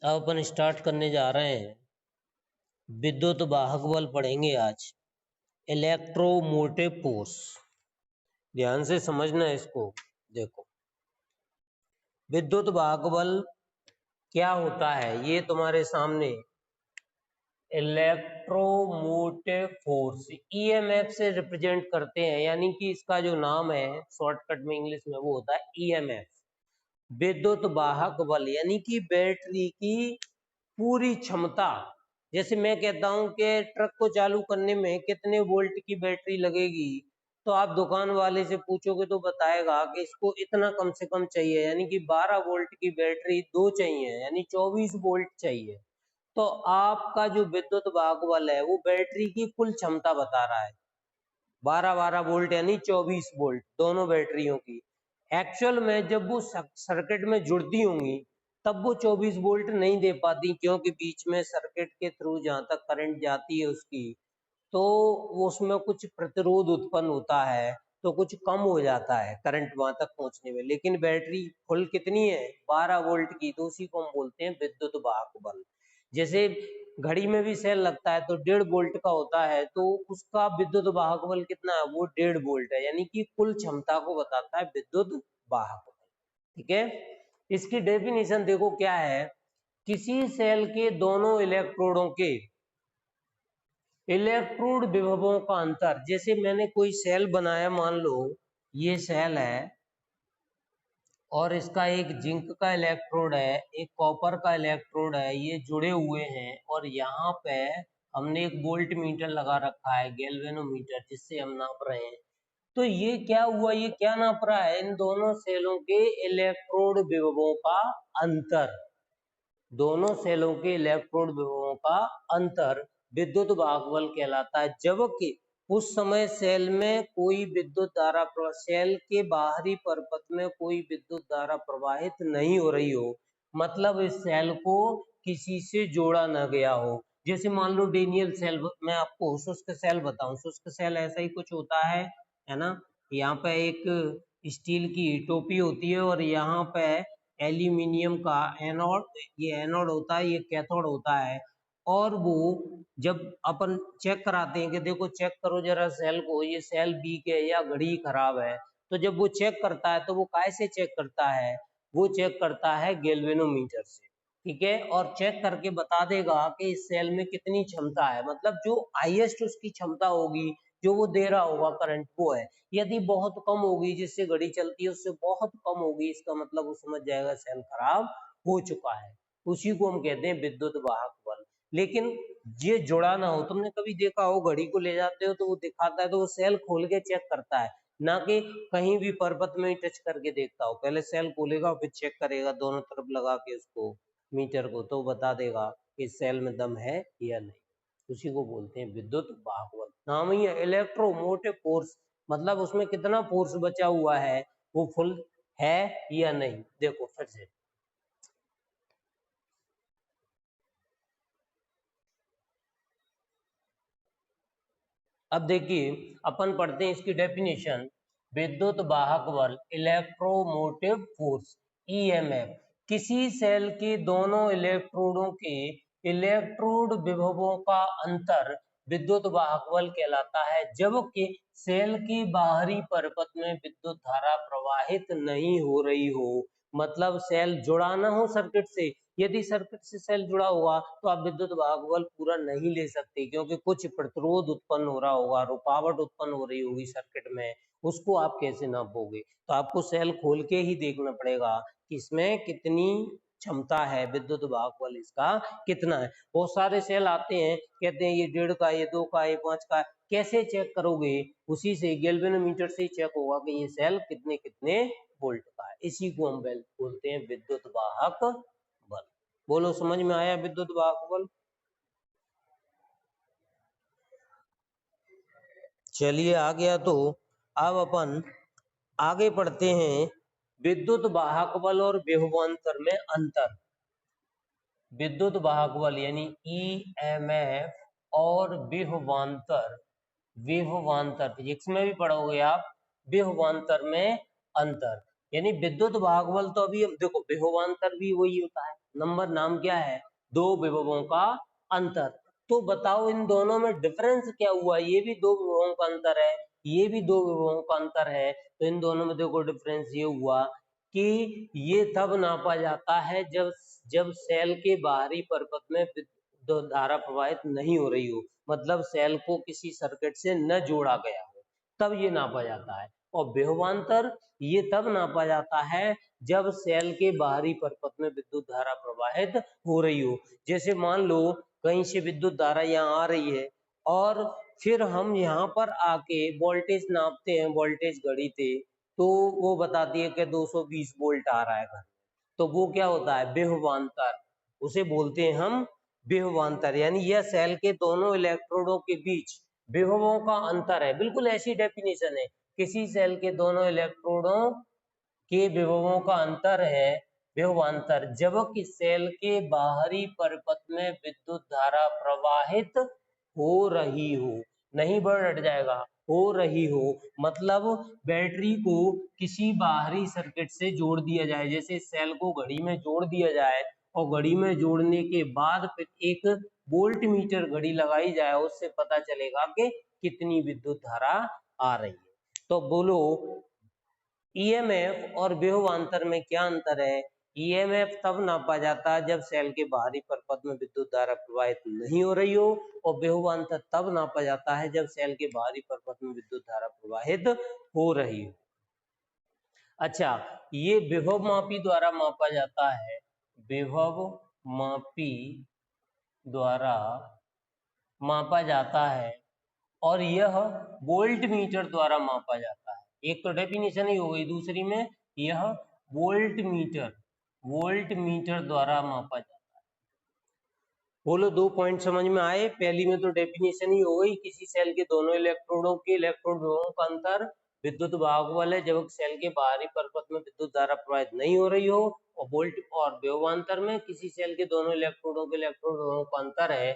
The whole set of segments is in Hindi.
अब अपन स्टार्ट करने जा रहे हैं विद्युत वाहक बल पढ़ेंगे आज। इलेक्ट्रोमोटिव फोर्स, ध्यान से समझना इसको। देखो, विद्युत वाहक बल क्या होता है ये तुम्हारे सामने। इलेक्ट्रोमोटिव फोर्स ईएमएफ से रिप्रेजेंट करते हैं, यानी कि इसका जो नाम है शॉर्टकट में इंग्लिश में वो होता है ईएमएफ। विद्युत वाहक बल यानी कि बैटरी की पूरी क्षमता। जैसे मैं कहता हूं कि ट्रक को चालू करने में कितने वोल्ट की बैटरी लगेगी, तो आप दुकान वाले से पूछोगे तो बताएगा कि इसको इतना कम से कम चाहिए, यानी कि 12 वोल्ट की बैटरी दो चाहिए, यानी 24 वोल्ट चाहिए। तो आपका जो विद्युत वाहक बल है वो बैटरी की कुल क्षमता बता रहा है। 12 वोल्ट यानी 24 वोल्ट दोनों बैटरियों की। एक्चुअल में जब वो सर्किट में जुड़ती होंगी तब वो 24 वोल्ट नहीं दे पाती, क्योंकि बीच में सर्किट के थ्रू जहां तक करंट जाती है उसकी, तो वो उसमें कुछ प्रतिरोध उत्पन्न होता है, तो कुछ कम हो जाता है करंट वहां तक पहुंचने में। लेकिन बैटरी फुल कितनी है, 12 वोल्ट की, तो उसी को हम बोलते हैं विद्युत वाहक बल। जैसे घड़ी में भी सेल लगता है तो 1.5 वोल्ट का होता है, तो उसका विद्युत वाहक बल कितना है, वो 1.5 वोल्ट है, यानी कि कुल क्षमता को बताता है विद्युत वाहक बल। ठीक है, इसकी डेफिनेशन देखो क्या है। किसी सेल के दोनों इलेक्ट्रोडों के इलेक्ट्रोड विभवों का अंतर। जैसे मैंने कोई सेल बनाया, मान लो ये सेल है और इसका एक जिंक का इलेक्ट्रोड है, एक कॉपर का इलेक्ट्रोड है, ये जुड़े हुए हैं, और यहाँ पे हमने एक वोल्ट मीटर लगा रखा है, गैल्वेनोमीटर, जिससे हम नाप रहे हैं। तो ये क्या हुआ, ये क्या नाप रहा है, इन दोनों सेलों के इलेक्ट्रोड विभवों का अंतर। दोनों सेलों के इलेक्ट्रोड विभवों का अंतर विद्युत वाहक बल कहलाता है। जबकि उस समय सेल में कोई विद्युत धारा, सेल के बाहरी परपथ में कोई विद्युत धारा प्रवाहित नहीं हो रही हो, मतलब इस सेल को किसी से जोड़ा न गया हो। जैसे मान लो डेनियल सेल, मैं आपको शुष्क सेल बताऊं। शुष्क सेल ऐसा ही कुछ होता है ना। यहाँ पे एक स्टील की टोपी होती है और यहाँ पे एल्यूमिनियम का एनोड, ये एनोड होता है, ये कैथोड होता है। और वो जब अपन चेक कराते हैं कि देखो चेक करो जरा सेल को, ये सेल वीक है या घड़ी खराब है, तो जब वो चेक करता है तो वो कैसे चेक करता है, वो चेक करता है गैल्वेनोमीटर से। ठीक है, और चेक करके बता देगा कि इस सेल में कितनी क्षमता है, मतलब जो हाईएस्ट उसकी क्षमता होगी, जो वो दे रहा होगा करंट, वो है। यदि बहुत कम होगी, जिससे घड़ी चलती है उससे बहुत कम होगी, इसका मतलब वो समझ जाएगा सेल खराब हो चुका है। उसी को हम कहते हैं विद्युत वाहक बल। लेकिन ये जुड़ा ना हो, तुमने कभी देखा हो घड़ी को ले जाते हो तो वो दिखाता है तो वो सेल खोल के चेक करता है, ना कि कहीं भी पर्वत में ही टच करके देखता हो। पहले सेल खोलेगा फिर चेक करेगा दोनों तरफ लगा के उसको, मीटर को, तो बता देगा कि सेल में दम है या नहीं। उसी को बोलते हैं विद्युत वाहक बल। नाम ही है इलेक्ट्रोमोटिव फोर्स, मतलब उसमें कितना फोर्स बचा हुआ है, वो फुल है या नहीं। देखो फिर से, अब देखिए अपन पढ़ते हैं इसकी डेफिनेशन। विद्युत वाहक बल इलेक्ट्रोमोटिव फोर्स ईएमएफ, किसी सेल के दोनों इलेक्ट्रोडों के इलेक्ट्रोड विभवों का अंतर विद्युत वाहक बल कहलाता है। जबकि सेल की बाहरी परपथ में विद्युत धारा प्रवाहित नहीं हो रही हो, मतलब सेल जुड़ा ना हो सर्किट से। यदि सर्किट से सेल जुड़ा हुआ तो आप विद्युत वाहक बल पूरा नहीं ले सकते, क्योंकि कुछ प्रतिरोध उत्पन्न हो रहा होगा, रुकावट उत्पन्न हो रही होगी सर्किट में, उसको आप कैसे नापोगे। तो आपको सेल खोल के ही देखना पड़ेगा कि इसमें कितनी क्षमता है, विद्युत वाहक बल इसका कितना है। बहुत सारे सेल आते हैं, कहते हैं ये 1.5 का, ये 2 का, ये 5 का। कैसे चेक करोगे, उसी से गैल्वेनोमीटर से ही चेक होगा कि ये सेल कितने कितने वोल्ट का है। इसी को हम बोलते हैं विद्युत वाहक बल। बोलो, समझ में आया विद्युत वाहक बल? चलिए आ गया, तो अब अपन आगे पढ़ते हैं विद्युत वाहक बल और विभवांतर में अंतर। विद्युत वाहक बल यानी ईएमएफ और विभवांतर। विभवांतर फिजिक्स में भी पढ़ोगे आप। विभवांतर में अंतर यानी विद्युत वाहक बल, तो अभी हम देखो विभवांतर भी वही होता है, नंबर नाम क्या है, दो विभवों का अंतर। तो बताओ इन दोनों में डिफरेंस क्या हुआ, ये भी दो विभवों का अंतर है, ये भी दो विभवों का अंतर है, तो इन दोनों में देखो डिफरेंस ये हुआ कि ये तब नापा जाता है जब जब सेल के बाहरी परिपथ में विद्युत धारा प्रवाहित नहीं हो रही हो, मतलब सेल को किसी सर्किट से न जोड़ा गया हो, तब ये नापा जाता है। और विभवांतर ये तब नापा जाता है जब सेल के बाहरी परिपथ में विद्युत धारा प्रवाहित हो रही हो। जैसे मान लो कहीं से विद्युत धारा यहाँ आ रही है और फिर हम यहाँ पर आके वोल्टेज नापते हैं, वोल्टेज घड़ी थे, तो वो बताती है कि 220 वोल्ट आ रहा है घर, तो वो क्या होता है, विभवांतर, उसे बोलते हैं हम विभवांतर। यानी यह सेल के दोनों इलेक्ट्रोडों के बीच विभवों का अंतर है, बिल्कुल ऐसी डेफिनेशन है, किसी सेल के दोनों इलेक्ट्रोडों के विभवों का अंतर है विभवांतर, जबकि सेल के बाहरी परिपथ में विद्युत धारा प्रवाहित हो रही हो, नहीं बढ़ हट जाएगा, हो रही हो, मतलब बैटरी को किसी बाहरी सर्किट से जोड़ दिया जाए, जैसे सेल को घड़ी में जोड़ दिया जाए और घड़ी में जोड़ने के बाद फिर एक वोल्ट मीटर घड़ी लगाई जाए, उससे पता चलेगा कि कितनी विद्युत धारा आ रही है। तो बोलो ईएमएफ और विभवांतर में क्या अंतर है। ईएमएफ तब नापा जाता है जब सेल के बाहरी परिपथ में विद्युत धारा प्रवाहित नहीं हो रही हो, और विभवांतर तब नापा जाता है जब सेल के बाहरी परिपथ में विद्युत धारा प्रवाहित हो रही हो। अच्छा, ये विभव मापी द्वारा मापा जाता है, विभव मापी द्वारा मापा जाता है, और यह वोल्ट मीटर द्वारा मापा जाता है। एक तो डेफिनेशन ही हो गई, दूसरी में यह वोल्ट मीटर द्वारा मापा जाता है। बोलो दो पॉइंट समझ में आए। पहली में तो डेफिनेशन ही हो गई, किसी सेल के दोनों इलेक्ट्रोडों के इलेक्ट्रोड विभवों का अंतर विद्युत वाहक है जब सेल के बाहरी परिपथ में विद्युत धारा प्रवाहित नहीं हो रही हो, और वोल्ट और विभवांतर में किसी सेल के दोनों इलेक्ट्रोडों के इलेक्ट्रोड विभवों का अंतर है,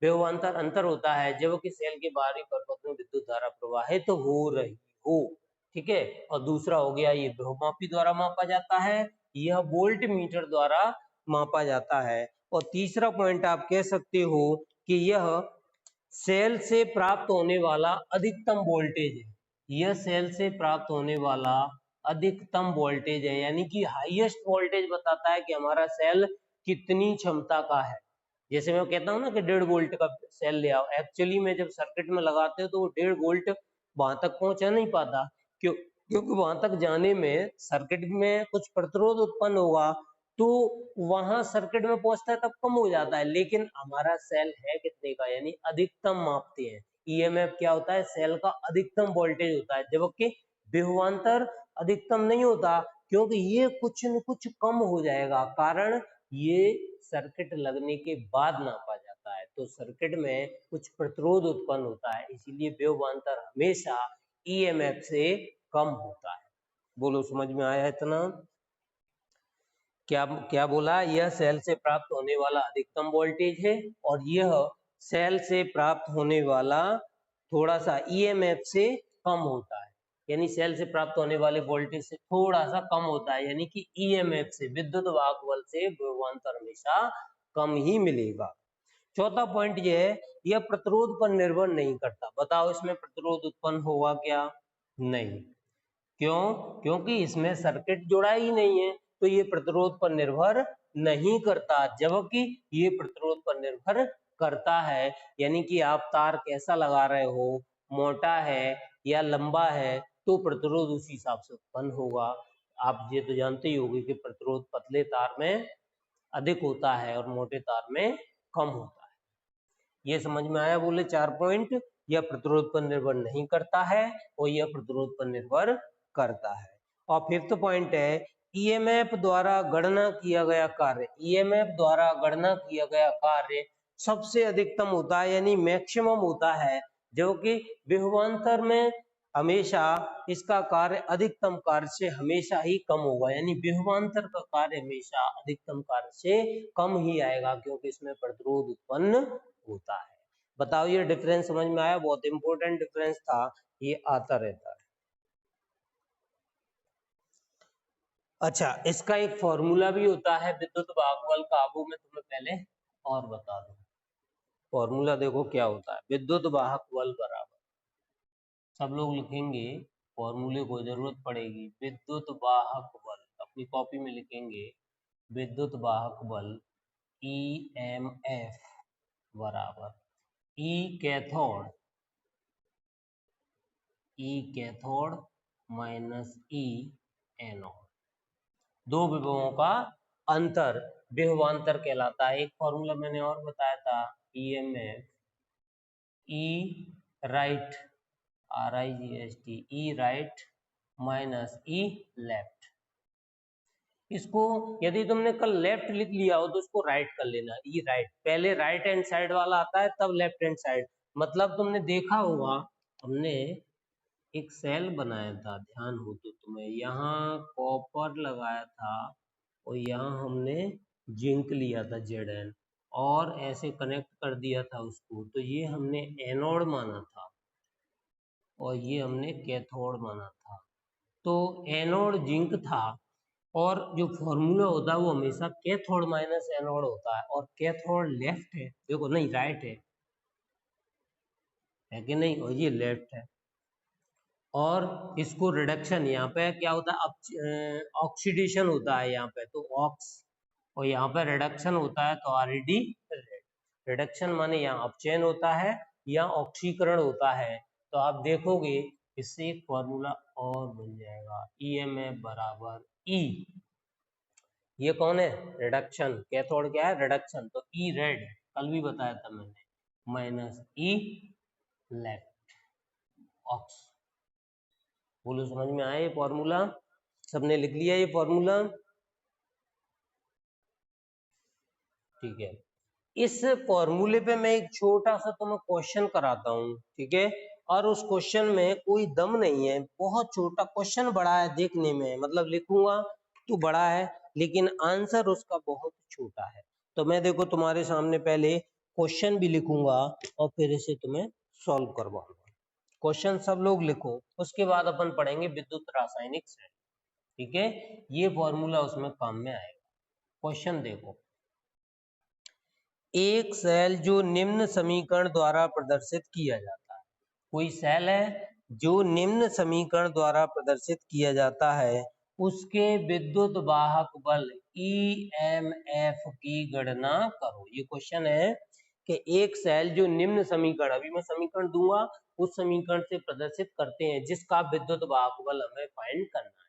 विभवांतर अंतर होता है जबकि सेल के बाहरी परिपथ में विद्युत धारा प्रवाहित हो रही हो। ठीक है, और दूसरा हो गया ये विभवमापी द्वारा मापा जाता है, यह वोल्ट मीटर द्वारा मापा जाता है। और तीसरा पॉइंट आप कह सकते हो कि यह सेल से प्राप्त होने वाला अधिकतम वोल्टेज है, यह सेल से प्राप्त होने वाला अधिकतम वोल्टेज है, यानी कि हाईएस्ट वोल्टेज बताता है कि हमारा सेल कितनी क्षमता का है। जैसे मैं कहता हूँ ना कि 1.5 वोल्ट का सेल ले आओ, एक्चुअली में जब सर्किट में लगाते हो तो वो 1.5 वोल्ट वहां तक पहुंचा नहीं पाता, क्योंकि वहां तक जाने में सर्किट में कुछ प्रतिरोध उत्पन्न होगा, तो वहां सर्किट में पहुंचता है तब कम हो जाता है। लेकिन हमारा सेल है कितने का, यानी अधिकतम मापते हैं। ईएमएफ क्या होता है, सेल का अधिकतम वोल्टेज होता है, जबकि विभवांतर अधिकतम नहीं होता, क्योंकि ये कुछ न कुछ कम हो जाएगा, कारण ये सर्किट लगने के बाद नापा जाता है, तो सर्किट में कुछ प्रतिरोध उत्पन्न होता है, इसीलिए विभवांतर हमेशा ईएमएफ से कम होता है। बोलो समझ में आया इतना। क्या क्या बोला, यह सेल से प्राप्त होने वाला अधिकतम वोल्टेज है, और यह सेल से प्राप्त होने वाला थोड़ा सा ईएमएफ से कम होता है, यानी सेल से प्राप्त होने वाले वोल्टेज से थोड़ा सा कम होता है, यानी कि ईएमएफ से, विद्युत वाहक बल से विभवांतर हमेशा कम ही मिलेगा। चौथा पॉइंट ये है, यह प्रतिरोध पर निर्भर नहीं करता। बताओ इसमें प्रतिरोध उत्पन्न होगा क्या, नहीं, क्यों, क्योंकि इसमें सर्किट जुड़ा ही नहीं है, तो ये प्रतिरोध पर निर्भर नहीं करता, जबकि ये प्रतिरोध पर निर्भर करता है, यानी कि आप तार कैसा लगा रहे हो, मोटा है या लंबा है, तो प्रतिरोध उसी हिसाब से उत्पन्न होगा। आप ये तो जानते ही होंगे कि प्रतिरोध पतले तार में अधिक होता है और मोटे तार में कम होता है। ये समझ में आया। बोले 4 पॉइंट, यह प्रतिरोध पर निर्भर नहीं करता है और यह प्रतिरोध पर निर्भर करता है। और फिफ्थ पॉइंट है, ईएमएफ द्वारा गणना किया गया कार्य, ईएमएफ द्वारा गणना किया गया कार्य सबसे अधिकतम होता है, यानी मैक्सिमम होता है, जो कि विभवांतर में हमेशा इसका कार्य अधिकतम कार्य से हमेशा ही कम होगा, यानी विभवांतर का कार्य हमेशा अधिकतम कार्य से कम ही आएगा, क्योंकि इसमें प्रतिरोध उत्पन्न होता है। बताओ ये डिफरेंस समझ में आया, बहुत इंपॉर्टेंट डिफरेंस था, ये आता रहता है। अच्छा, इसका एक फॉर्मूला भी होता है विद्युत वाहक बल का, वो मैं तुम्हें पहले और बता दूं। फॉर्मूला देखो क्या होता है, विद्युत वाहक बल बराबर, सब लोग लिखेंगे, फॉर्मूले को जरूरत पड़ेगी, विद्युत वाहक बल अपनी कॉपी में लिखेंगे, विद्युत वाहक बल EMF बराबर ई कैथोड माइनस ई एनोड, दो विभवों का अंतर विभवांतर कहलाता है। एक फॉर्मूला मैंने और बताया था, EMF ई राइट RIGHT ई राइट माइनस ई लेफ्ट। इसको यदि तुमने कल लेफ्ट लिख लिया हो तो इसको राइट कर लेना, ई राइट, पहले राइट हैंड साइड वाला आता है तब लेफ्ट हैंड साइड। मतलब तुमने देखा होगा, हमने एक सेल बनाया था, ध्यान हो तो तुम्हें, यहाँ कॉपर लगाया था और यहाँ हमने जिंक लिया था Zn और ऐसे कनेक्ट कर दिया था उसको, तो ये हमने एनोड माना था और ये हमने कैथोड माना था। तो एनोड जिंक था और जो फॉर्मूला होता है वो हमेशा कैथोड माइनस एनोड होता है, और कैथोड लेफ्ट है, देखो नहीं राइट है कि नहीं, और ये लेफ्ट है। और इसको रिडक्शन यहाँ पे क्या होता है, ऑक्सीडेशन होता है यहाँ पे, तो ऑक्स, और यहाँ पे रिडक्शन होता है तो RED। रिडक्शन माने यहाँ अपचयन होता है या ऑक्सीकरण होता है। तो आप देखोगे इससे एक फॉर्मूला और बन जाएगा, EMF बराबर E, ये कौन है, रिडक्शन, कैथोड क्या है, रिडक्शन, तो ई रेड कल भी बताया था मैंने, माइनस ई लेफ्ट ऑक्स। बोलो समझ में आया ये फॉर्मूला, सबने लिख लिया ये फॉर्मूला, ठीक है। इस फॉर्मूले पे मैं एक छोटा सा तुम्हें क्वेश्चन कराता हूँ, ठीक है, और उस क्वेश्चन में कोई दम नहीं है, बहुत छोटा क्वेश्चन, बड़ा है देखने में, मतलब लिखूंगा तो बड़ा है लेकिन आंसर उसका बहुत छोटा है। तो मैं देखो तुम्हारे सामने पहले क्वेश्चन भी लिखूंगा और फिर इसे तुम्हें सॉल्व करवाऊंगा। क्वेश्चन सब लोग लिखो, उसके बाद अपन पढ़ेंगे विद्युत रासायनिक से, ठीक है, ये फॉर्मूला उसमें काम में आएगा। क्वेश्चन देखो, एक सेल जो निम्न समीकरण द्वारा प्रदर्शित किया जाता है, कोई सेल है जो निम्न समीकरण द्वारा प्रदर्शित किया जाता है, उसके विद्युत वाहक बल EMF की गणना करो। ये क्वेश्चन है कि एक सेल जो निम्न समीकरण, अभी मैं समीकरण दूंगा, उस समीकरण से प्रदर्शित करते हैं जिसका विद्युत वाहक बल हमें फाइंड करना है,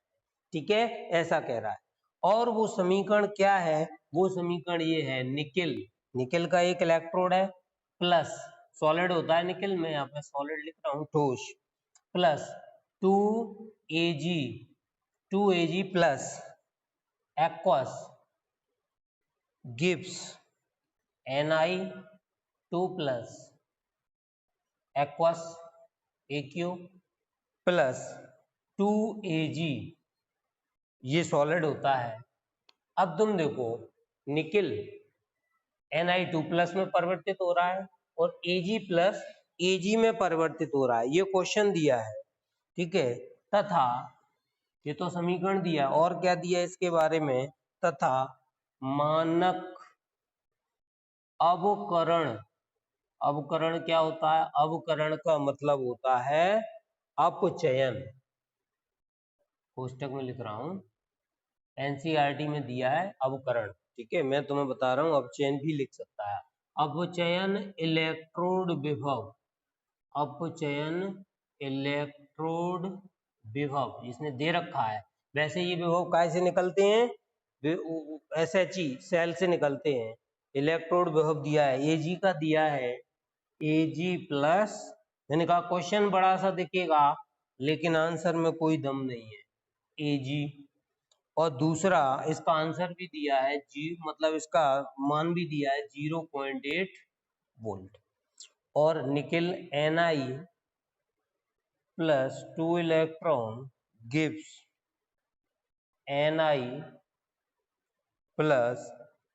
ठीक है, ऐसा कह रहा है। और वो समीकरण क्या है, वो समीकरण ये है, निकिल, निकिल का एक इलेक्ट्रोड है प्लस, सॉलिड होता है निकिल, मैं यहाँ पे सॉलिड लिख रहा हूँ ठोस, plus 2Ag, 2Ag plus aqueous gives Ni2 plus aqueous AQ plus 2Ag, ये सॉलिड होता है। अब तुम देखो निकिल Ni2 प्लस में परिवर्तित हो रहा है और Ag प्लस Ag में परिवर्तित हो रहा है, ये क्वेश्चन दिया है, ठीक है, तथा ये तो समीकरण दिया, और क्या दिया इसके बारे में, तथा मानक अवकरण, अवकरण क्या होता है, अवकरण का मतलब होता है अपचयन, कोष्टक में लिख रहा हूं, NCERT में दिया है अवकरण, ठीक है, मैं तुम्हें बता रहा हूँ अपचयन भी लिख सकता है, अपचयन इलेक्ट्रोड विभव, अपचयन इलेक्ट्रोड विभव इसने दे रखा है। वैसे ये विभव कैसे निकलते हैं, SHE सेल से निकलते हैं, इलेक्ट्रोड विभव दिया है, Ag का दिया है, Ag प्लस, मैंने कहा क्वेश्चन बड़ा सा दिखेगा लेकिन आंसर में कोई दम नहीं है, Ag, और दूसरा इसका आंसर भी दिया है जी, मतलब इसका मान भी दिया है 0.8 वोल्ट, और nickel Ni plus 2 electron gives Ni plus,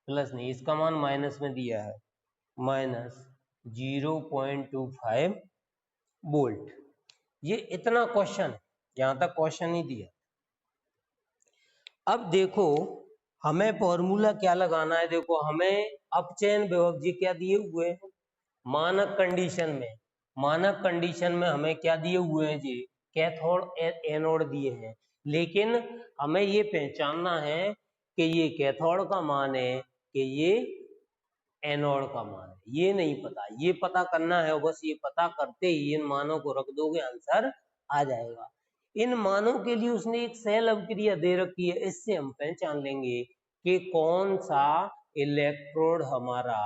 plus नहीं, इसका मान माइनस में दिया है, माइनस 0.25 वोल्ट। ये इतना क्वेश्चन, यहाँ तक क्वेश्चन ही दिया। अब देखो हमें फॉर्मूला क्या लगाना है, देखो हमें अपचयन विभज्य क्या दिए हुए हैं मानक कंडीशन में। मानक कंडीशन में हमें क्या दिए हुए हैं जी, कैथोड एनोड दिए हैं, लेकिन हमें ये पहचानना है कि ये कैथोड का मान है कि ये एनोड का मान है, ये नहीं पता, ये पता करना है और बस ये पता करते ही इन मानों को रख दोगे आंसर आ जाएगा। इन मानों के लिए उसने एक सेल अभिक्रिया दे रखी है, इससे हम पहचान लेंगे कि कौन सा इलेक्ट्रोड हमारा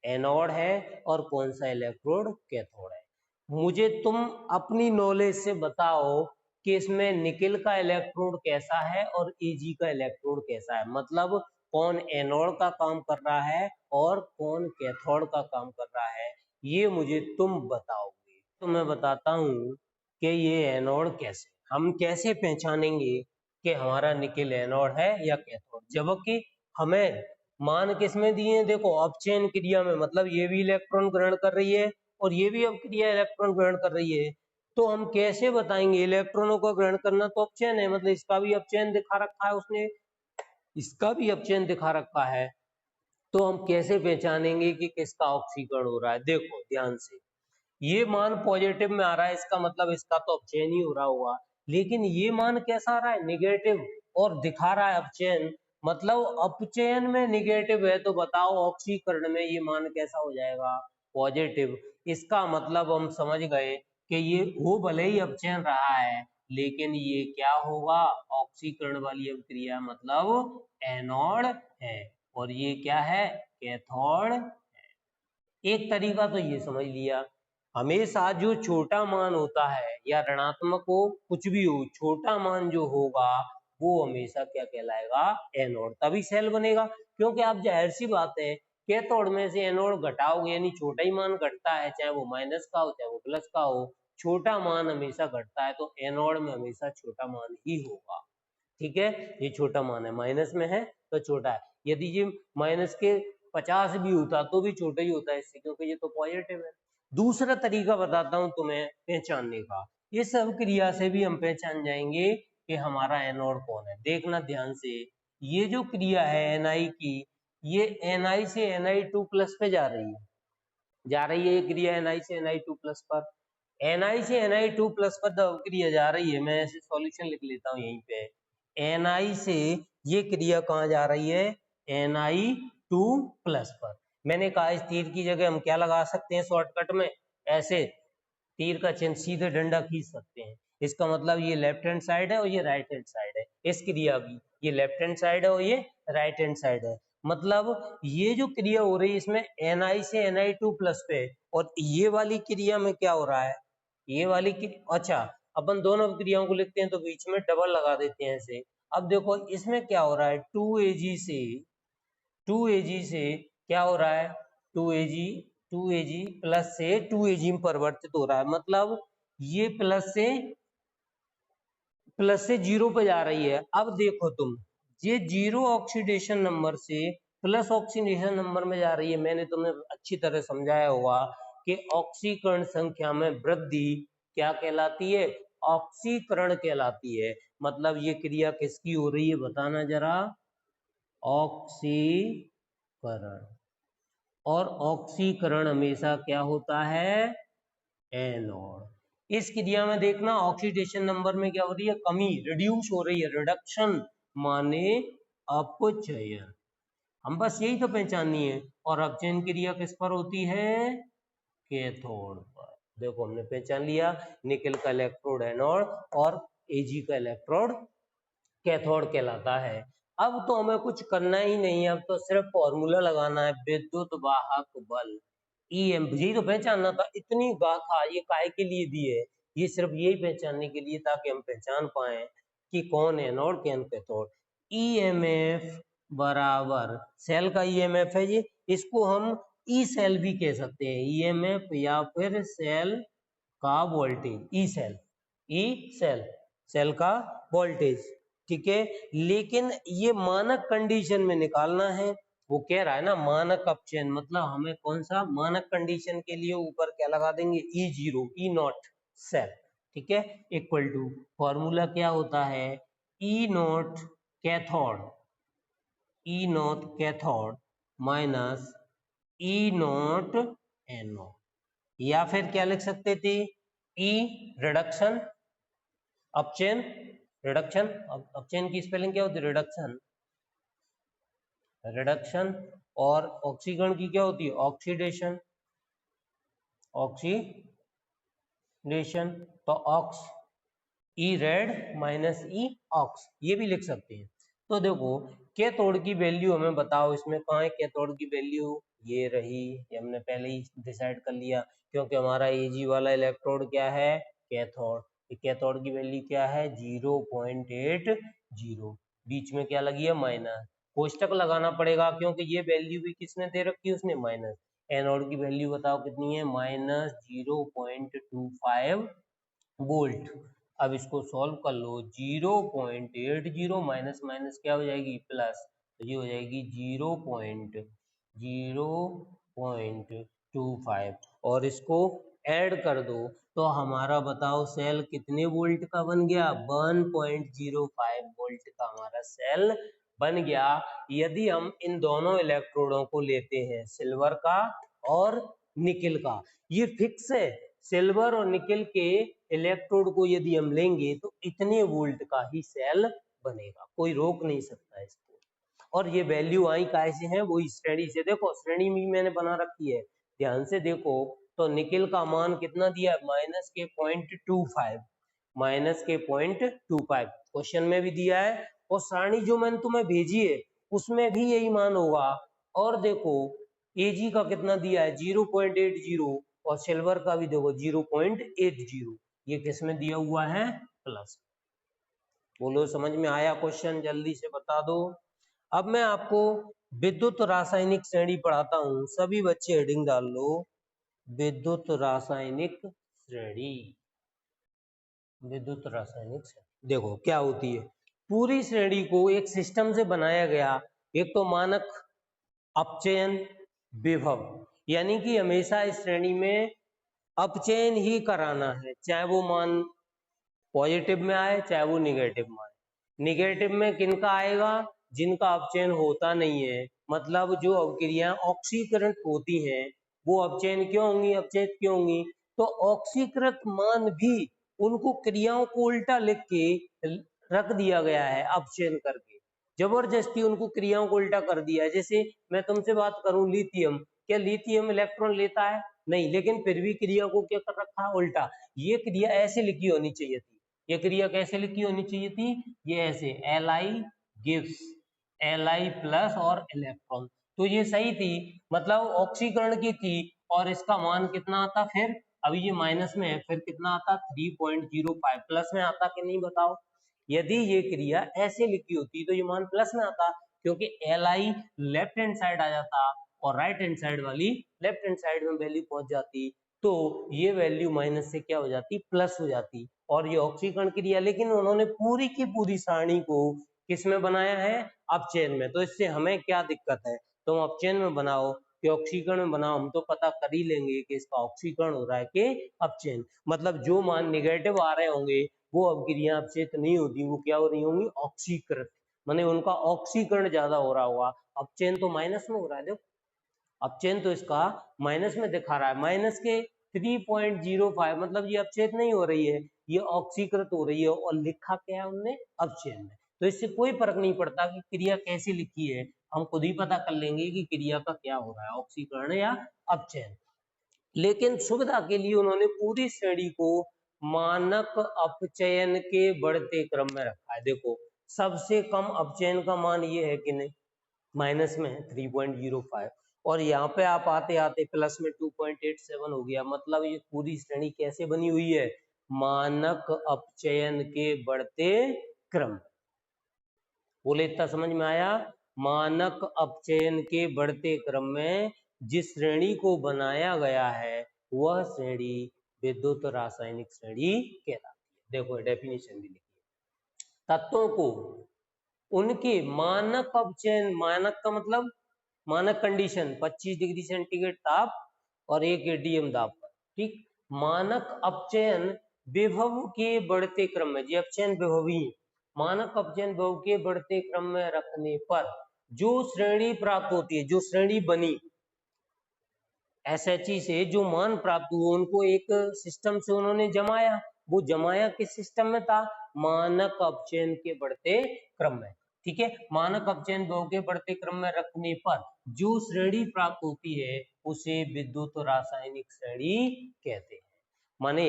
एनोड है और कौन सा इलेक्ट्रोड कैथोड है। मुझे तुम अपनी नॉलेज से बताओ कि इसमें निकेल का इलेक्ट्रोड कैसा है और Ag का इलेक्ट्रोड कैसा है, मतलब कौन एनोड का काम कर रहा है और कौन कैथोड का काम कर रहा है, ये मुझे तुम बताओगे। तो मैं बताता हूँ कि ये एनोड कैसे, हम कैसे पहचानेंगे कि हमारा निकेल एनोड है या कैथोड, जबकि हमें मान किसमें दिए हैं, देखो अपचयन क्रिया में, मतलब ये भी इलेक्ट्रॉन ग्रहण कर रही है और ये भी अपक्रिया इलेक्ट्रॉन ग्रहण कर रही है, तो हम कैसे बताएंगे इलेक्ट्रॉनों का ग्रहण करना तो अपचयन है, मतलब इसका भी अपचयन दिखा रखा है उसने, इसका भी अपचयन दिखा रखा है, तो हम कैसे पहचानेंगे कि किसका ऑक्सीकरण हो रहा है। देखो ध्यान से, ये मान पॉजिटिव में आ रहा है, इसका मतलब इसका तो अपचयन ही हो रहा होगा, लेकिन ये मान कैसा आ रहा है, निगेटिव, और दिखा रहा है अपचयन, मतलब अपचयन में निगेटिव है, तो बताओ ऑक्सीकरण में ये मान कैसा हो जाएगा, पॉजिटिव। इसका मतलब हम समझ गए कि ये वो भले ही अपचयन रहा है लेकिन ये क्या होगा, ऑक्सीकरण वाली अभिक्रिया, मतलब एनोड है, और ये क्या है, कैथोड। एक तरीका तो ये समझ लिया, हमेशा जो छोटा मान होता है या ऋणात्मक हो कुछ भी हो, छोटा मान जो होगा वो हमेशा क्या कहलाएगा, एनोड, तभी सेल बनेगा। क्योंकि आप जाहिर सी बात है कैथोड में से एनोड घटाओगे यानी छोटा ही मान घटता है, चाहे वो माइनस का हो चाहे वो प्लस का हो, छोटा मान हमेशा घटता है, तो एनोड में हमेशा छोटा मान ही होगा। ठीक है, ये छोटा मान है, माइनस में है तो छोटा है, यदि ये माइनस के 50 भी होता तो भी छोटा ही होता है इससे, क्योंकि ये तो पॉजिटिव है। दूसरा तरीका बताता हूं तुम्हें पहचानने का, ये सब क्रिया से भी हम पहचान जाएंगे कि हमारा एनोड कौन है। देखना ध्यान से, ये जो क्रिया है Ni की, ये Na से Na2 प्लस पे जा रही है ये क्रिया Ni से Na2 प्लस पर, Ni से Na2 प्लस पर जब क्रिया जा रही है, मैं ऐसे सॉल्यूशन लिख लेता हूँ यहीं पे, Ni से ये क्रिया कहाँ जा रही है, Na2 प्लस पर। मैंने कहा इस तीर की जगह हम क्या लगा सकते हैं शॉर्टकट में, ऐसे तीर का चिन्ह सीधे डंडा खींच सकते हैं, इसका मतलब ये लेफ्ट हैंड साइड है और ये राइट हैंड साइड है, इस क्रिया की ये लेफ्ट हैंड साइड है और ये राइट हैंड साइड है, मतलब ये जो क्रिया हो रही है इसमें Ni से Na2 प्लस पे, और ये वाली क्रिया में क्या हो रहा है, ये वाली क्रिया, अच्छा अपन दोनों क्रियाओं को लिखते हैं तो बीच में डबल लगा देते हैं ऐसे। अब देखो इसमें क्या हो रहा है, 2Ag से क्या हो रहा है, 2Ag प्लस से 2Ag में परिवर्तित हो रहा है, मतलब ये प्लस से जीरो पे जा रही है। अब देखो तुम, ये जीरो ऑक्सीडेशन नंबर से प्लस ऑक्सीडेशन नंबर में जा रही है, मैंने तुम्हें अच्छी तरह समझाया होगा कि ऑक्सीकरण संख्या में वृद्धि क्या कहलाती है, ऑक्सीकरण कहलाती है, मतलब ये क्रिया किसकी हो रही है बताना जरा, ऑक्सीकरण, और ऑक्सीकरण हमेशा क्या होता है, एनोड। इस क्रिया में देखना ऑक्सीडेशन नंबर में क्या हो रही है, कमी, रिड्यूस हो रही है, रिडक्शन माने अपचयन, हम बस यही तो पहचाननी है। और अपचयन क्रिया किस पर होती है, कैथोड पर। देखो हमने पहचान लिया, निकेल का इलेक्ट्रोड एनोड और Ag का इलेक्ट्रोड कैथोड कहलाता है। अब तो हमें कुछ करना ही नहीं है, अब तो सिर्फ फॉर्मूला लगाना है, विद्युत वाहक बल, EM, यही तो पहचानना था, इतनी गाथा ये काहे के लिए दी है, ये सिर्फ यही पहचानने के लिए ताकि हम पहचान पाए कि कौन एनोड कौन कैथोड। EMF बराबर सेल का EMF है ये, इसको हम ई सेल भी कह सकते हैं, EMF या फिर सेल का वोल्टेज, ई सेल, सेल का वोल्टेज, ठीक है। लेकिन ये मानक कंडीशन में निकालना है, वो कह रहा है ना मानक अपचयन, मतलब हमें कौन सा मानक कंडीशन के लिए ऊपर क्या लगा देंगे, E0 सेल, ठीक है, इक्वल टू, फॉर्मूला क्या होता है, E0 cathode, E naught cathode minus E not anode, या फिर क्या लिख सकते थे, ई रिडक्शन अपचेन, रिडक्शन अपचेन की स्पेलिंग क्या होती है, रिडक्शन, रिडक्शन, और ऑक्सीकरण की क्या होती है, ऑक्सीडेशन, ऑक्सीडेशन, तो ऑक्स, ई रेड माइनस ई ऑक्स, ये भी लिख सकते हैं। तो देखो कैथोड की वैल्यू हमें बताओ, इसमें कहाँ है कैथोड की वैल्यू, ये रही, ये हमने पहले ही डिसाइड कर लिया, क्योंकि हमारा Ag वाला इलेक्ट्रोड क्या है, कैथोड, कैथोड की वैल्यू क्या है 0.80, बीच में क्या लगी है माइनस, कोष्टक लगाना पड़ेगा क्योंकि ये वैल्यू भी किसने दे रखी है, उसने माइनस, एनोड की वैल्यू बताओ कितनी है, -0.25 वोल्ट। अब इसको सॉल्व कर लो, 0.80 माइनस माइनस क्या हो जाएगी प्लस, तो ये हो जाएगी 0.025 और इसको ऐड कर दो तो हमारा बताओ सेल कितने वोल्ट का बन गया, 1.05 वोल्ट का हमारा सेल बन गया। यदि हम इन दोनों इलेक्ट्रोडों को लेते हैं, सिल्वर का और निकिल का, ये फिक्स है, सिल्वर और निकिल के इलेक्ट्रोड को यदि हम लेंगे तो इतने वोल्ट का ही सेल बनेगा, कोई रोक नहीं सकता इसको। और ये वैल्यू आई कैसे है, वो श्रेणी से, देखो श्रेणी भी मैंने बना रखी है, ध्यान से देखो, तो निकिल का मान कितना दिया है, -0.25, -0.25 क्वेश्चन में भी दिया है, और सारणी जो मैंने तुम्हें भेजी है उसमें भी यही मान होगा। और देखो Ag का कितना दिया है 0.80, और सिल्वर का भी देखो 0.80, ये किसमें दिया हुआ है, प्लस। बोलो समझ में आया क्वेश्चन, जल्दी से बता दो। अब मैं आपको विद्युत रासायनिक श्रेणी पढ़ाता हूँ, सभी बच्चे हेडिंग डाल लो, विद्युत रासायनिक श्रेणी, विद्युत रासायनिक श्रेणी। देखो क्या होती है, पूरी श्रेणी को एक सिस्टम से बनाया गया, एक तो मानक अपचयन विभव, यानी कि हमेशा इस श्रेणी में अपचयन ही कराना है, चाहे वो मान पॉजिटिव में आए चाहे वो निगेटिव में आए। निगेटिव में किनका आएगा, जिनका अपचयन होता नहीं है, मतलब जो अवक्रियाएं ऑक्सीकृत होती हैं वो अपचयन क्यों होंगी, अपचयित क्यों होंगी, तो ऑक्सीकृत मान भी उनको क्रियाओं को उल्टा लिख के रख दिया गया है, अपचयन करके जबरदस्ती उनको क्रियाओं को उल्टा कर दिया है। जैसे मैं तुमसे बात करूं लिथियम, क्या लिथियम इलेक्ट्रॉन लेता है, नहीं, लेकिन फिर भी क्रिया को क्या कर रखा है, उल्टा। ये क्रिया ऐसे लिखी होनी चाहिए थी, ये क्रिया कैसे लिखी होनी चाहिए थी, ये ऐसे Li गिव्स Li प्लस और इलेक्ट्रॉन, तो ये सही थी, मतलब ऑक्सीकरण की थी, और इसका मान कितना आता, फिर अभी ये माइनस में है, फिर कितना आता 3.05, प्लस में आता कि नहीं बताओ। यदि ये क्रिया ऐसे लिखी होती तो ये मान प्लस में आता, क्योंकि Li लेफ्ट हैंड साइड आ जाता और राइट हैंड साइड वाली लेफ्ट हैंड साइड में वैल्यू पहुंच जाती, तो ये वैल्यू माइनस से क्या हो जाती, प्लस हो जाती, और ये ऑक्सीकरण क्रिया, लेकिन उन्होंने पूरी की पूरी सारणी को किसमें बनाया है, अपचयन में। तो इससे हमें क्या दिक्कत है, तुम अपचयन में बनाओ कि ऑक्सीकरण में बनाओ, हम तो पता कर ही लेंगे कि इसका ऑक्सीकरण हो रहा है कि अपचयन, मतलब जो मान निगेटिव आ रहे होंगे वो अवक्रिया अपचयित नहीं होती, वो क्या हो रही होंगी, ऑक्सीकृत, माने उनका ऑक्सीकरण ज्यादा हो रहा होगा। अपचयन तो माइनस में हो रहा है, देखो अपचयन तो इसका माइनस में दिखा रहा है, माइनस के 3.05, मतलब ये अपचयित नहीं हो रही है, ये ऑक्सीकृत हो रही है, और लिखा क्या है उनने, अपचयन में। तो इससे कोई फर्क नहीं पड़ता कि क्रिया कैसी लिखी है, हम खुद ही पता कर लेंगे कि क्रिया का क्या हो रहा है, ऑक्सीकरण या अपचयन। लेकिन सुविधा के लिए उन्होंने पूरी श्रेणी को मानक अपचयन के बढ़ते क्रम में रखा है। देखो सबसे कम अपचयन का मान ये है कि नहीं, माइनस में है 3.05, और यहाँ पे आप आते आते प्लस में 2.87 हो गया, मतलब ये पूरी श्रेणी कैसे बनी हुई है, मानक अपचयन के बढ़ते क्रम। बोले इतना समझ में आया, मानक अपचयन के बढ़ते क्रम में जिस श्रेणी को बनाया गया है वह श्रेणी विद्युत रासायनिक श्रेणी कहलाती है। देखो डेफिनेशन भी लिखी है, तत्वों को उनके मानक अपचयन, मानक का मतलब मानक कंडीशन 25 डिग्री सेंटीग्रेड ताप और 1 ADM दाब पर, ठीक, मानक अपचयन विभव के बढ़ते क्रम में, जो अपचयन विभवी मानक अपचयन बहु के बढ़ते क्रम में रखने पर जो श्रेणी प्राप्त होती है, जो श्रेणी बनी SHE से, जो मान प्राप्त हुए उनको एक सिस्टम से उन्होंने जमाया। वो जमाया किस सिस्टम में था? मानक अपचयन के बढ़ते क्रम में। ठीक है, मानक अपचयन बहु के बढ़ते क्रम में रखने पर जो श्रेणी प्राप्त होती है उसे विद्युत रासायनिक श्रेणी कहते हैं। माने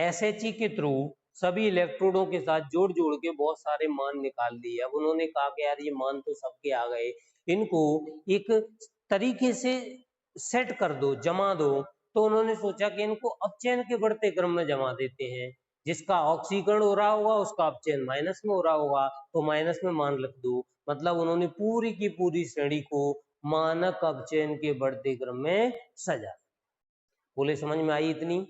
SHE के थ्रू सभी इलेक्ट्रोडों के साथ जोड़ जोड़ के बहुत सारे मान निकाल लिए। अब उन्होंने कहा कि यार ये मान तो सबके आ गए, इनको एक तरीके से सेट कर दो, जमा दो। तो उन्होंने सोचा कि इनको अपचयन के बढ़ते क्रम में जमा देते हैं। जिसका ऑक्सीकरण हो रहा होगा उसका अपचयन माइनस में हो रहा होगा, तो माइनस में मान लिख दो। मतलब उन्होंने पूरी की पूरी श्रेणी को मानक अपचयन के बढ़ते क्रम में सजा। बोले समझ में आई इतनी?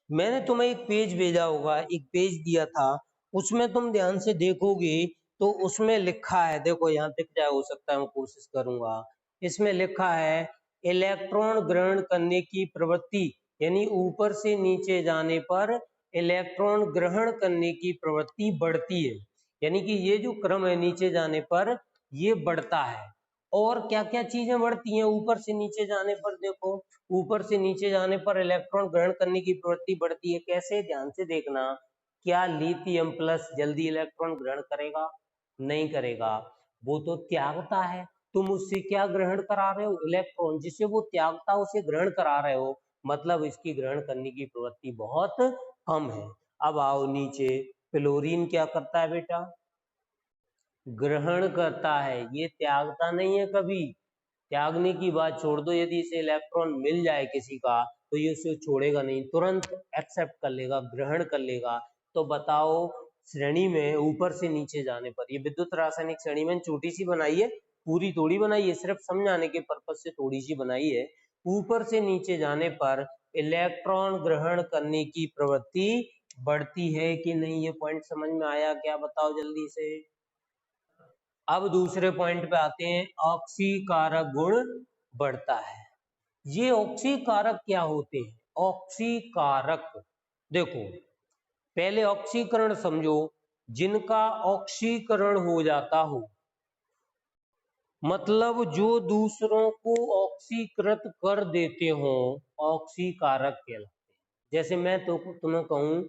मैंने तुम्हें एक पेज भेजा होगा, एक पेज दिया था, उसमें तुम ध्यान से देखोगे तो उसमें लिखा है, देखो यहाँ दिख जाए, हो सकता है मैं कोशिश करूंगा। इसमें लिखा है इलेक्ट्रॉन ग्रहण करने की प्रवृत्ति, यानी ऊपर से नीचे जाने पर इलेक्ट्रॉन ग्रहण करने की प्रवृत्ति बढ़ती है। यानी कि ये जो क्रम है नीचे जाने पर ये बढ़ता है। और क्या क्या चीजें बढ़ती हैं ऊपर से नीचे जाने पर? देखो, ऊपर से नीचे जाने पर इलेक्ट्रॉन ग्रहण करने की प्रवृत्ति बढ़ती है। कैसे? ध्यान से देखना। क्या लिथियम प्लस जल्दी इलेक्ट्रॉन ग्रहण करेगा? नहीं करेगा, वो तो त्यागता है। तुम उससे क्या ग्रहण करा रहे हो? इलेक्ट्रॉन। जिसे वो त्यागता उसे ग्रहण करा रहे हो, मतलब इसकी ग्रहण करने की प्रवृत्ति बहुत कम है। अब आओ नीचे, फ्लोरीन क्या करता है बेटा? ग्रहण करता है, ये त्यागता नहीं है कभी। त्यागने की बात छोड़ दो, यदि इसे इलेक्ट्रॉन मिल जाए किसी का तो ये उसे छोड़ेगा नहीं, तुरंत एक्सेप्ट कर लेगा, ग्रहण कर लेगा। तो बताओ, श्रेणी में ऊपर से नीचे जाने पर, ये विद्युत रासायनिक श्रेणी में छोटी सी बनाई है, पूरी थोड़ी बनाई है, सिर्फ समझाने के पर्पज से थोड़ी सी बनाई है। ऊपर से नीचे जाने पर इलेक्ट्रॉन ग्रहण करने की प्रवृत्ति बढ़ती है कि नहीं? ये पॉइंट समझ में आया क्या? बताओ जल्दी से। अब दूसरे पॉइंट पे आते हैं, ऑक्सीकारक गुण बढ़ता है। ये ऑक्सीकारक क्या होते हैं? ऑक्सीकारक, देखो पहले ऑक्सीकरण समझो। जिनका ऑक्सीकरण हो जाता हो, मतलब जो दूसरों को ऑक्सीकृत कर देते हो, ऑक्सीकारक कहलाते हैं। जैसे मैं तो तुम्हें कहूं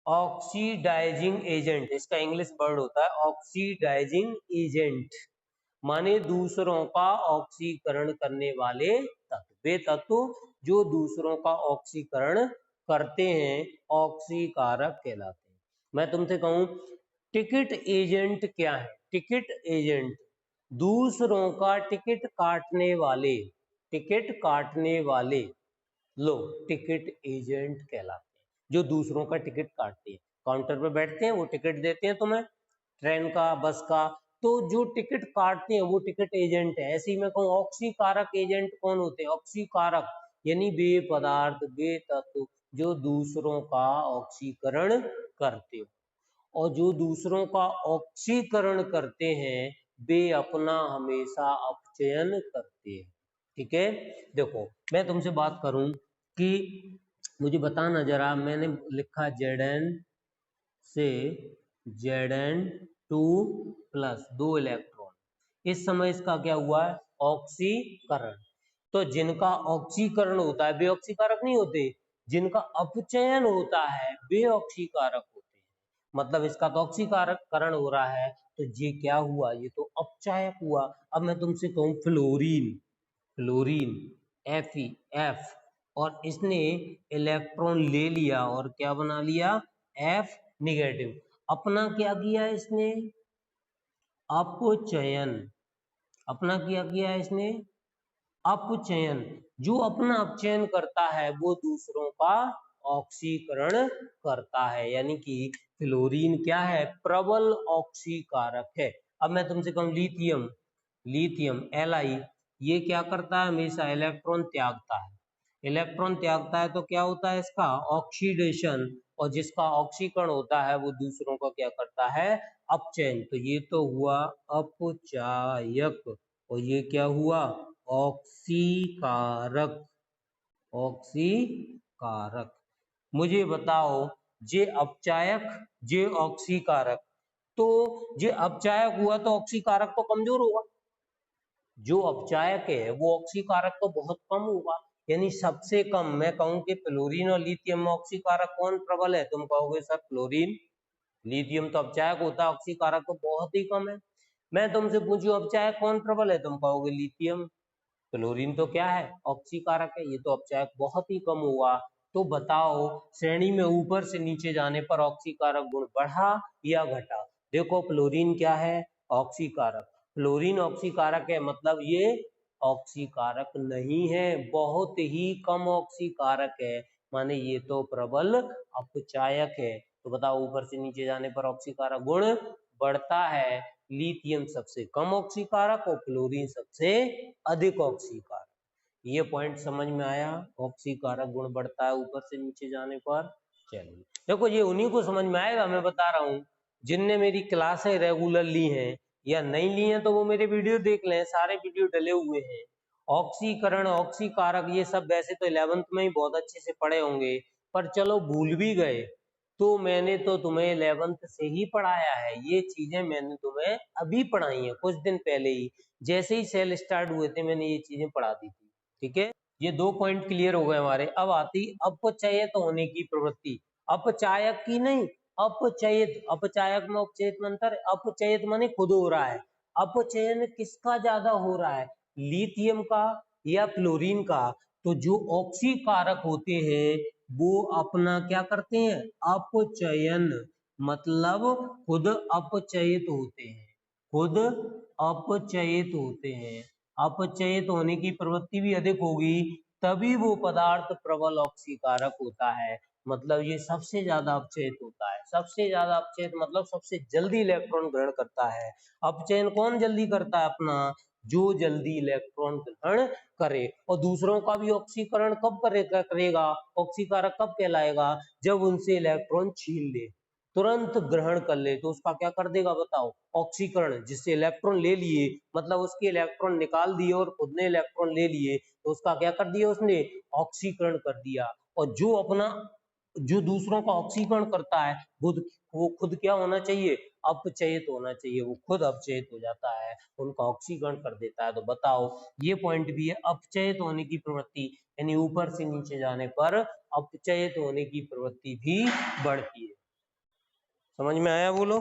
ऑक्सीडाइजिंग एजेंट, इसका इंग्लिश वर्ड होता है ऑक्सीडाइजिंग एजेंट, माने दूसरों का ऑक्सीकरण करने वाले तत्व। वे तत्व जो दूसरों का ऑक्सीकरण करते हैं ऑक्सीकारक कहलाते हैं। मैं तुमसे कहूं टिकट एजेंट क्या है? टिकट एजेंट दूसरों का टिकट काटने वाले, टिकट काटने वाले, लो टिकट एजेंट कहलाते हैं। जो दूसरों का टिकट काटते हैं, काउंटर पे बैठते हैं, वो टिकट देते हैं तुम्हें, ट्रेन का, बस का, तो जो टिकट काटते हैं वो टिकट एजेंट है। ऐसे ही मैं कहूँ ऑक्सीकारक एजेंट कौन होते हैं? ऑक्सीकारक यानी वे पदार्थ, वे तत्व जो दूसरों का ऑक्सीकरण करते हो, और जो दूसरों का ऑक्सीकरण करते हैं वे अपना हमेशा अपचयन करते हैं। ठीक है, देखो मैं तुमसे बात करूं कि मुझे बताना जरा, मैंने लिखा Zn से Zn2 प्लस 2 इलेक्ट्रॉन, इस समय इसका क्या हुआ है? ऑक्सीकरण। तो जिनका ऑक्सीकरण होता है वे ऑक्सीकारक नहीं होते, जिनका अपचयन होता है वे ऑक्सीकारक होते हैं। मतलब इसका तो ऑक्सीकरण हो रहा है, तो ये क्या हुआ? ये तो अपचायक हुआ। अब मैं तुमसे कहूं फ्लोरीन, फ्लोरीन Fe और इसने इलेक्ट्रॉन ले लिया और क्या बना लिया? F negative. अपना क्या किया इसने? अपचयन। अपना क्या किया इसने? अपचयन। जो अपना अपचयन करता है वो दूसरों का ऑक्सीकरण करता है, यानी कि फ्लोरीन क्या है? प्रबल ऑक्सीकारक है। अब मैं तुमसे कहूं लिथियम, लिथियम Li, ये क्या करता है? हमेशा इलेक्ट्रॉन त्यागता है। इलेक्ट्रॉन त्यागता है तो क्या होता है इसका? ऑक्सीडेशन। और जिसका ऑक्सीकरण होता है वो दूसरों का क्या करता है? अपचयन। तो ये तो हुआ अपचायक, और ये क्या हुआ? ऑक्सीकारक, ऑक्सीकारक। मुझे बताओ जे अपचायक जे ऑक्सीकारक। तो जे अपचायक हुआ तो ऑक्सीकारक तो कमजोर होगा, जो अपचायक है वो ऑक्सीकारक तो बहुत कम होगा। यानी सबसे कम मैं कहूं कि फ्लोरीन और लिथियम में ऑक्सीकारक कौन प्रबल है, तुम कहोगे सर फ्लोरीन। लिथियम तो अपचायक होता है, ऑक्सीकारक तो बहुत ही कम है। मैं तुमसे पूछूं अपचायक कौन प्रबल है, तुम कहोगे लिथियम। क्लोरीन तो क्या है, ऑक्सीकारक है, ये तो अपचायक बहुत ही कम हुआ। तो बताओ श्रेणी में ऊपर से नीचे जाने पर ऑक्सीकारक गुण बढ़ा या घटा। देखो क्लोरीन क्या है, ऑक्सीकारक। क्लोरीन ऑक्सीकारक है मतलब ये ऑक्सीकारक नहीं है, बहुत ही कम ऑक्सीकारक है, माने ये तो प्रबल अपचायक है। तो बताओ ऊपर से नीचे जाने पर ऑक्सीकारक गुण बढ़ता है। लिथियम सबसे कम ऑक्सीकारक और क्लोरीन सबसे अधिक ऑक्सीकारक। ये पॉइंट समझ में आया, ऑक्सीकारक गुण बढ़ता है ऊपर से नीचे जाने पर। चलिए देखो ये उन्हीं को समझ में आएगा, मैं बता रहा हूँ जिनने मेरी क्लासें रेगुलर ली हैं या नहीं ली हैं तो वो मेरे वीडियो देख लें, सारे वीडियो डले हुए हैं। ऑक्सीकरण ऑक्सीकारक ये सब वैसे तो 11th में ही बहुत अच्छे से पढ़े होंगे, पर चलो भूल भी गए तो मैंने तो तुम्हें 11th से ही पढ़ाया है, ये चीजें मैंने तुम्हें अभी पढ़ाई है कुछ दिन पहले ही, जैसे ही सेल स्टार्ट हुए थे मैंने ये चीजें पढ़ा दी थी। ठीक है, ये 2 पॉइंट क्लियर हो गए हमारे। अब आती अपचयित होने की प्रवृत्ति, अपचायक की नहीं, अपचयित। अपचायक में उपचयित में अंतर है, अपचयित माने खुद हो रहा है, अपचयन किसका ज्यादा हो रहा है, लिथियम का या क्लोरीन का। तो जो ऑक्सीकारक होते हैं वो अपना क्या करते हैं, अपचयन, मतलब खुद अपचयित होते हैं, खुद अपचयित होते हैं। अपचयित होने की प्रवृत्ति भी अधिक होगी तभी वो पदार्थ प्रबल ऑक्सीकारक होता है, मतलब ये सबसे ज्यादा अपचयित होता है। सबसे ज्यादा अपचयित मतलब सबसे जल्दी इलेक्ट्रॉन ग्रहण करता है। अपचयन कौन जल्दी करता है अपना, जो जल्दी इलेक्ट्रॉन ग्रहण करे। और दूसरों का भी ऑक्सीकरण कब करेगा, ऑक्सीकारक कब कहलाएगा, जब उनसे इलेक्ट्रॉन छीन ले, तुरंत ग्रहण कर ले तो उसका क्या कर देगा बताओ, ऑक्सीकरण। जिससे इलेक्ट्रॉन ले लिए मतलब उसके इलेक्ट्रॉन निकाल दिए और खुद ने इलेक्ट्रॉन ले लिए तो उसका क्या कर दिया उसने, ऑक्सीकरण कर दिया। और जो अपना जो दूसरों का ऑक्सीकरण करता है वो खुद क्या होना चाहिए, अपचयित होना चाहिए, वो खुद अपचयित हो जाता है, उनका ऑक्सीकरण कर देता है। तो बताओ ये पॉइंट भी है, अपचयित होने की प्रवृत्ति यानी ऊपर से नीचे जाने पर अपचयित होने की प्रवृत्ति भी बढ़ती है। समझ में आया बोलो।